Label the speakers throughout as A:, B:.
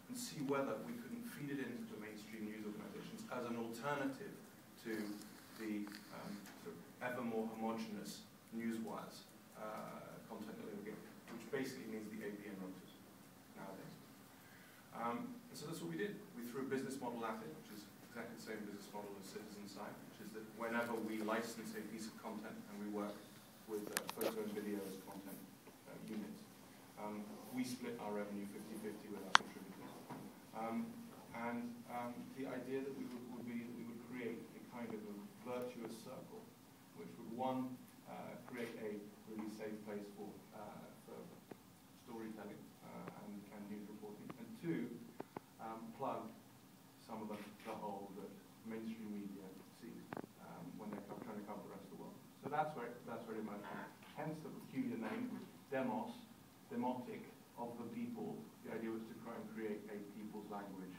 A: and see whether we couldn't feed it into the mainstream news organizations as an alternative to the sort of ever more homogenous newswires content that they were getting, which basically means the AP and Reuters nowadays. So that's what we did. We threw a business model at it, which is exactly the same business model as Citizen Site, which is that whenever we license a piece of content and we work with photo and video as content units, we split our revenue 50-50 with our contributors. The idea that we would be that we would create a kind of a virtuous circle, which would, one, create a really safe place for storytelling and news reporting, and two, plug some of the hole that mainstream media sees when they're trying to cover the rest of the world. So that's where it emerged from. Hence the peculiar name, Demos, Demotic, of the people. The idea was to try and create a people's language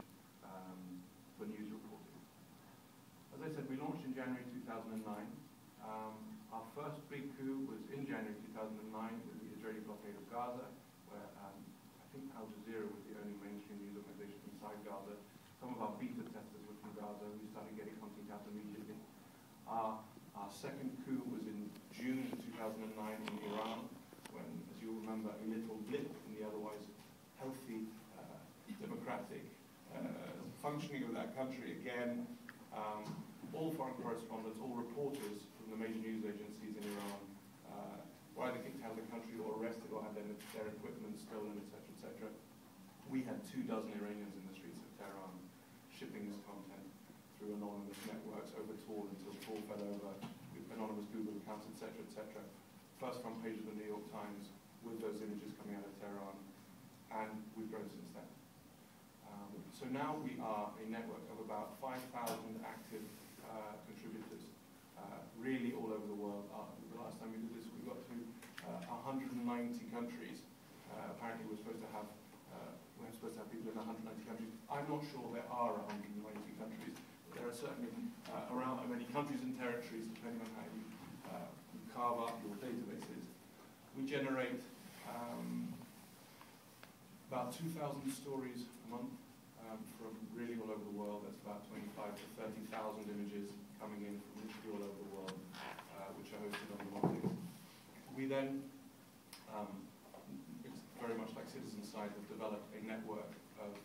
A: for news reporting. As I said, we launched in January 2009. Our first big coup was in January 2009 with the Israeli blockade of Gaza, where I think Al Jazeera was the only mainstream news organization inside Gaza. Some of our beta testers were from Gaza. We started getting content out immediately. Our second coup was in June 2009 in Iran, when, as you remember, a little blip in the otherwise healthy, democratic functioning of that country again. All foreign correspondents, all reporters from the major news agencies in Iran were either kicked out of the country or arrested or had their equipment stolen, etc., etc. We had 24 Iranians in the streets of Tehran shipping this content through anonymous networks over Tor until Tor fell over, anonymous Google accounts, etc., etc. First front page of the New York Times with those images coming out of Tehran, and we've grown since then. So now we are a network of about 5,000 active contributors, really all over the world. The last time we did this, we got to 190 countries. Apparently we're supposed to have people in 190 countries. I'm not sure there are 190 countries, but there are certainly around many countries and territories, depending on how you carve up your databases. We generate about 2,000 stories a month from really all over the world. That's about 25,000 to 30,000 images coming in from literally all over the world, which are hosted on Demotix. We then, it's very much like Citizen Site, have developed a network of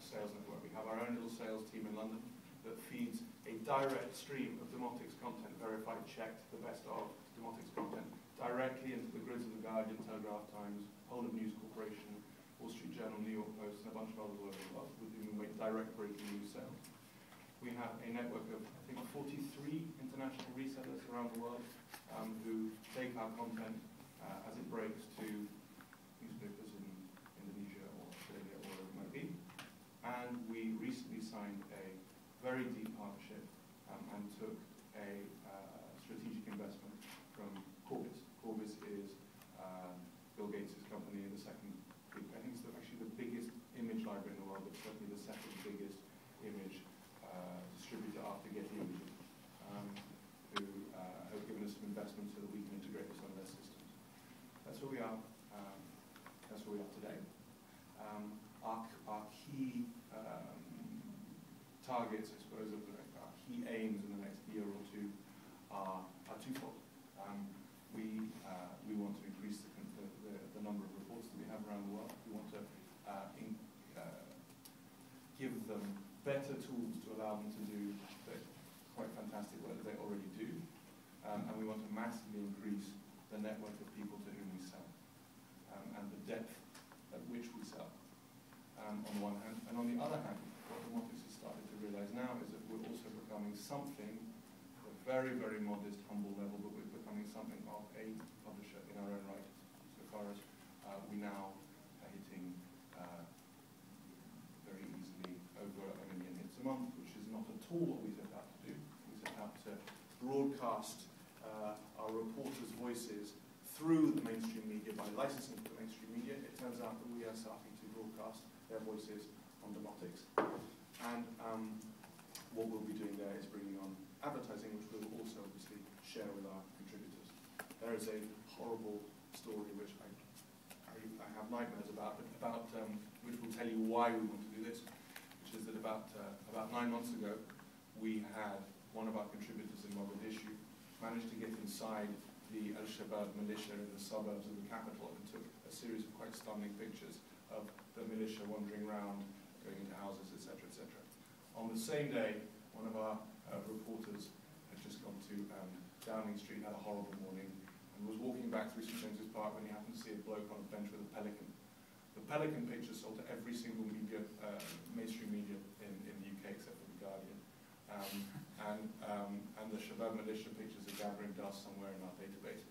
A: sales network. We have our own little sales team in London that feeds a direct stream of Demotix content, verified, checked, the best of Demotix content, directly into the grids of The Guardian, Telegraph Times, Whole of News Corporation, Wall Street Journal, New York Post, and a bunch of others all over the world, with whom we make direct breaking news sales. We have a network of, I think, 43 international resellers around the world who take our content as it breaks to newspapers in Indonesia or Australia or wherever it might be. And we recently signed a very deep partnership and took a strategic investment from Corbis. Corbis is Bill Gates' company and the second, I think it's actually the biggest image library in the world, but certainly the second biggest image distributor after Getty Images, who have given us some investment so that we can integrate with some of their systems. That's where we are. That's where we are today. Our key targets, I suppose, our key aims in the next year or two are twofold. We want to increase the number of reports that we have around the world. We want to give them better tools to allow them to do the quite fantastic work that they already do. And we want to massively increase the network of people to whom we sell and the depth at which we sell, on the one hand. And on the other hand, what Demotix has started to realize now is that we're also becoming something, at a very, very modest, humble level, but we're becoming something of a publisher in our own right, so far as we now are hitting very easily over 1 million hits a month, which is not at all what we set out to do. We set out to broadcast our reporters' voices through the mainstream media by licensing to the mainstream media. It turns out that we are starting to broadcast their voices on Demotix. And what we'll be doing there is bringing on advertising, which we'll also obviously share with our contributors. There is a horrible story which I have nightmares about which will tell you why we want to do this, which is that about 9 months ago, we had one of our contributors in Mogadishu managed to get inside the Al-Shabaab militia in the suburbs of the capital and took a series of quite stunning pictures of the militia wandering around, going into houses, etc., etc. On the same day, one of our reporters had just gone to Downing Street, had a horrible morning, and was walking back through St James's Park when he happened to see a bloke on a bench with a pelican. The pelican picture sold to every single media, mainstream media in the UK except for The Guardian. And the Shabab militia pictures are gathering dust somewhere in our database.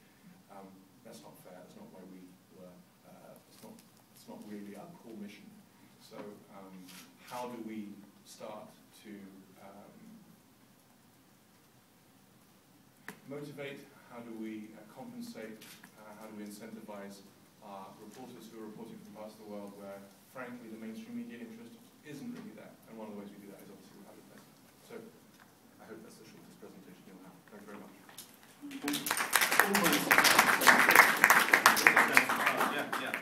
A: That's not fair. That's not why we were. It's not really our core mission. So how do we start to motivate? How do we compensate? How do we incentivize our reporters who are reporting from parts of the world where, frankly, the